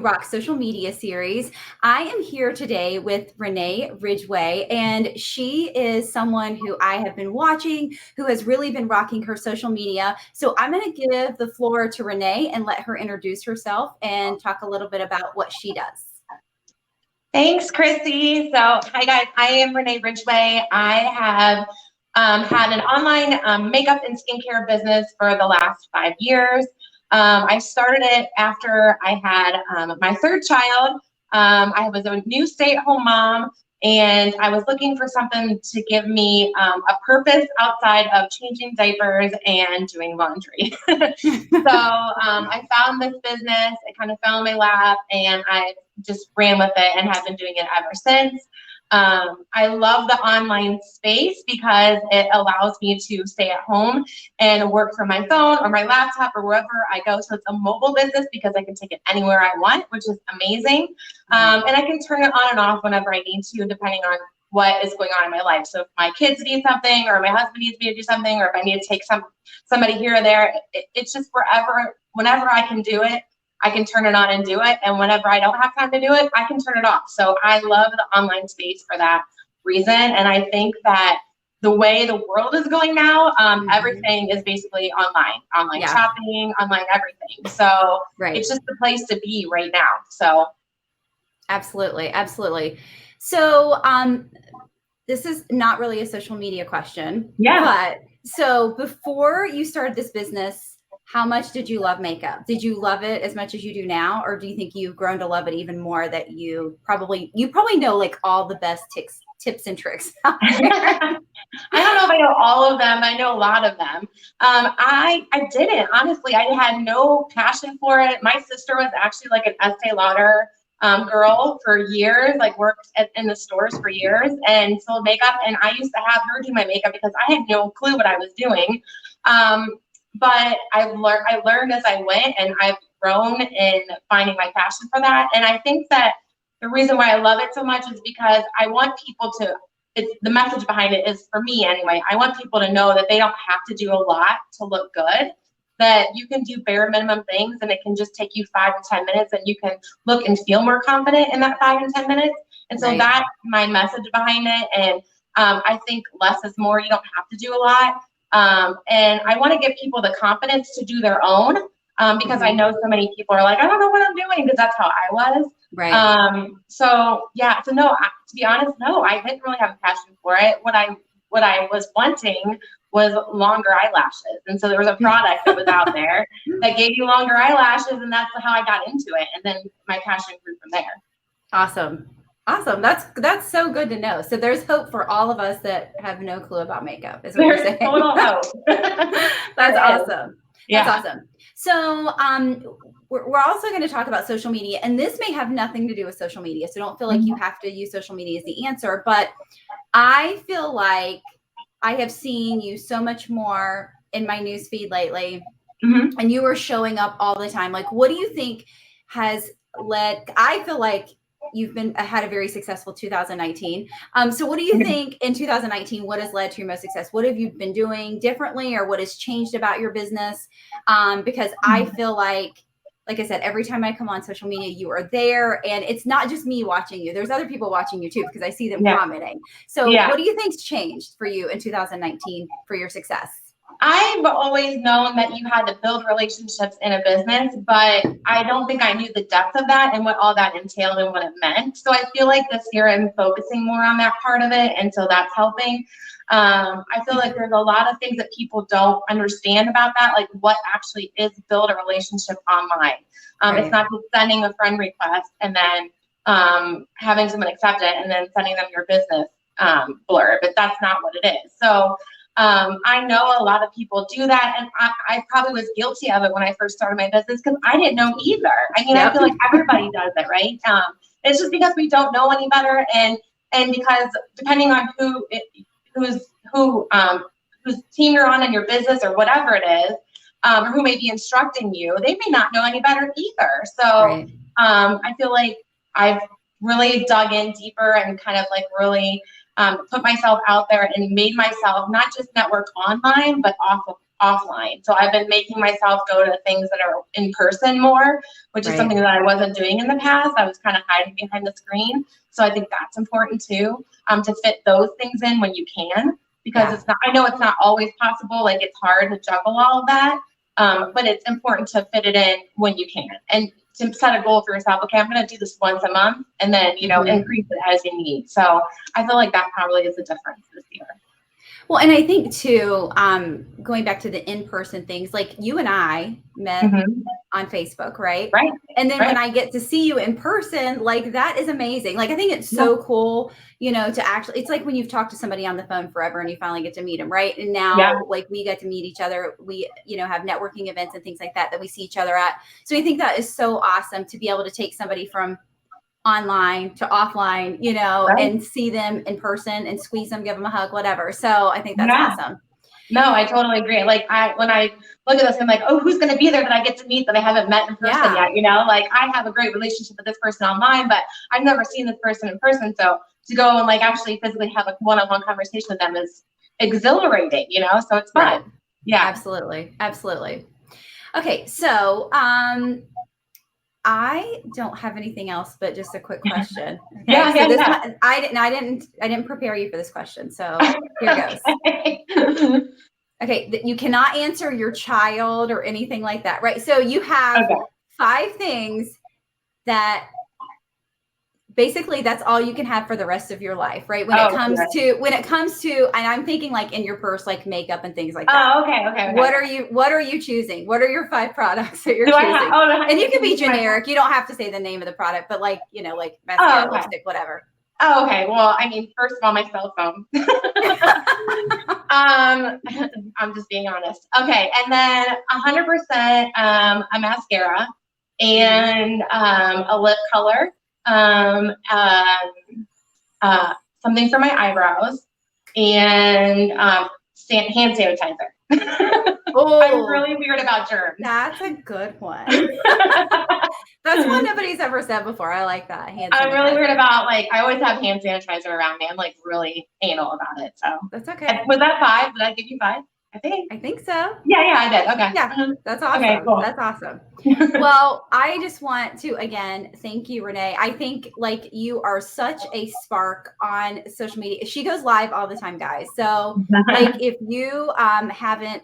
Rock social media series. I am here today with Renee Ridgway, and she is someone who I have been watching, who has really been rocking her social media. So I'm going to give the floor to Renee and let her introduce herself and talk a little bit about what she does. Thanks, Chrissy. So, hi guys, I am Renee Ridgway. I have had an online makeup and skincare business for the last 5 years. I started it after I had my third child. I was a new stay-at-home mom, and I was looking for something to give me a purpose outside of changing diapers and doing laundry. So I found this business. It kind of fell in my lap, and I just ran with it and have been doing it ever since. I love the online space because it allows me to stay at home and work from my phone or my laptop or wherever I go. So it's a mobile business because I can take it anywhere I want, which is amazing. And I can turn it on and off whenever I need to, depending on what is going on in my life. So if my kids need something, or my husband needs me to do something, or if I need to take somebody here or there, it's just whenever I can do it, I can turn it on and do it. And whenever I don't have time to do it, I can turn it off. So I love the online space for that reason. And I think that the way the world is going now, everything is basically online shopping, online everything. So it's just the place to be right now. So absolutely. So this is not really a social media question. But so before you started this business, how much did you love makeup? Did you love it as much as you do now? Or do you think you've grown to love it even more, that you probably know like all the best tips and tricks out there? I don't know if I know all of them. I know a lot of them. I didn't, honestly. I had no passion for it. My sister was actually like an Estee Lauder girl for years, like worked in the stores for years and sold makeup. And I used to have her do my makeup because I had no clue what I was doing. But I learned as I went, and I've grown in finding my passion for that. And I think that the reason why I love it so much is because I want people to, the message behind it is, for me anyway, I want people to know that they don't have to do a lot to look good, that you can do bare minimum things, and it can just take you 5 to 10 minutes, and you can look and feel more confident in that 5 and 10 minutes. And so that's my message behind it. And I think less is more. You don't have to do a lot. And I want to give people the confidence to do their own, because I know so many people are like, I don't know what I'm doing, because that's how I was. So no, to be honest, no, I didn't really have a passion for it. What I was wanting was longer eyelashes. And so there was a product that was out there that gave you longer eyelashes, and that's how I got into it. And then my passion grew from there. Awesome. That's so good to know. So there's hope for all of us that have no clue about makeup, is what you're saying. Total hope. That's awesome. Yeah. That's awesome. So we're also going to talk about social media, and this may have nothing to do with social media. So don't feel like you have to use social media as the answer, but I feel like I have seen you so much more in my newsfeed lately, and you are showing up all the time. Like, what do you think has led? I feel like you've had a very successful 2019. So what do you think in 2019, what has led to your most success? What have you been doing differently, or what has changed about your business? Because I feel like I said, every time I come on social media, you are there, and it's not just me watching you. There's other people watching you too, because I see them commenting. So what do you think's changed for you in 2019 for your success? I've always known that you had to build relationships in a business, but I don't think I knew the depth of that and what all that entailed and what it meant. So I feel like this year I'm focusing more on that part of it, and so that's helping. I feel like there's a lot of things that people don't understand about that, like what actually is build a relationship online. It's not just sending a friend request and then having someone accept it and then sending them your business blurb, but that's not what it is. So I know a lot of people do that, and I probably was guilty of it when I first started my business, because I didn't know either. I mean, I feel like everybody does it, right? It's just because we don't know any better, and because depending on whose team you're on in your business or whatever it is, or who may be instructing you, they may not know any better either. So I feel like I've really dug in deeper and kind of like really put myself out there and made myself not just network online, but offline. So I've been making myself go to things that are in person more, which is something that I wasn't doing in the past. I was kind of hiding behind the screen. So I think that's important too, to fit those things in when you can, because it's not, I know it's not always possible. Like it's hard to juggle all of that. But it's important to fit it in when you can, and to set a goal for yourself. Okay, I'm going to do this once a month, and then, you know, increase it as you need. So I feel like that probably is the difference this year. Well, and I think too, going back to the in-person things, like you and I met on Facebook, right? Right. And then when I get to see you in person, like that is amazing. Like I think it's so cool, you know, to actually, it's like when you've talked to somebody on the phone forever and you finally get to meet them, right? And now like we get to meet each other. We, you know, have networking events and things like that we see each other at. So I think that is so awesome to be able to take somebody from online to offline, you know, and see them in person and squeeze them, give them a hug, whatever. So I think that's awesome. No, I totally agree. Like when I look at this, I'm like, oh, who's going to be there that I get to meet that I haven't met in person yet? You know, like I have a great relationship with this person online, but I've never seen this person in person. So to go and like actually physically have a one-on-one conversation with them is exhilarating, you know, so it's fun. Yeah, absolutely. Absolutely. Okay. So, I don't have anything else, but just a quick question. Okay? One, I didn't prepare you for this question. So here goes. Okay. You cannot answer your child or anything like that, right? So you have 5 things that basically that's all you can have for the rest of your life, right? When it comes to, and I'm thinking like in your purse, like makeup and things like that. Oh, okay. What are you choosing? What are your 5 products that you're choosing? And you can be generic. You don't have to say the name of the product, but like, you know, like mascara, lipstick, whatever. Oh, okay. Well, I mean, first of all, my cell phone. I'm just being honest. Okay. And then 100% a mascara and a lip color. Something for my eyebrows, and hand sanitizer. I'm really weird about germs. That's a good one. That's one nobody's ever said before. I like that. I'm really weird about, like, I always have hand sanitizer around me. I'm like really anal about it. So that's okay. Was that 5? Did I give you 5? I think so. Yeah, I did. Okay. Yeah, that's awesome. Okay, cool. That's awesome. Well, I just want to, again, thank you, Renee. I think like you are such a spark on social media. She goes live all the time, guys. So like if you haven't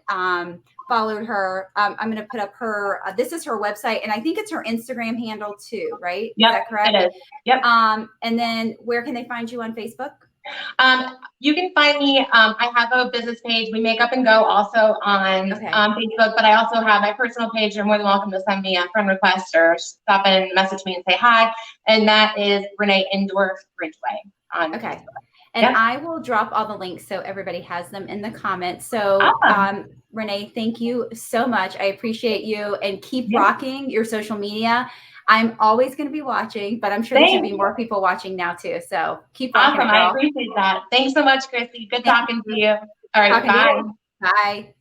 followed her, I'm going to put up her, this is her website, and I think it's her Instagram handle too, right? Yep, is that correct? It is. Yep. And then where can they find you on Facebook? You can find me. I have a business page. We Make Up and Go also on Facebook, but I also have my personal page. You're more than welcome to send me a friend request or stop in and message me and say hi. And that is Renee Ridgway on Facebook. And I will drop all the links so everybody has them in the comments. So Renee, thank you so much. I appreciate you, and keep rocking your social media. I'm always going to be watching, but I'm sure there should be more people watching now too. So keep rocking. Awesome. I appreciate that. Thanks so much, Chrissy. Good talking to you. All right. Bye. Bye.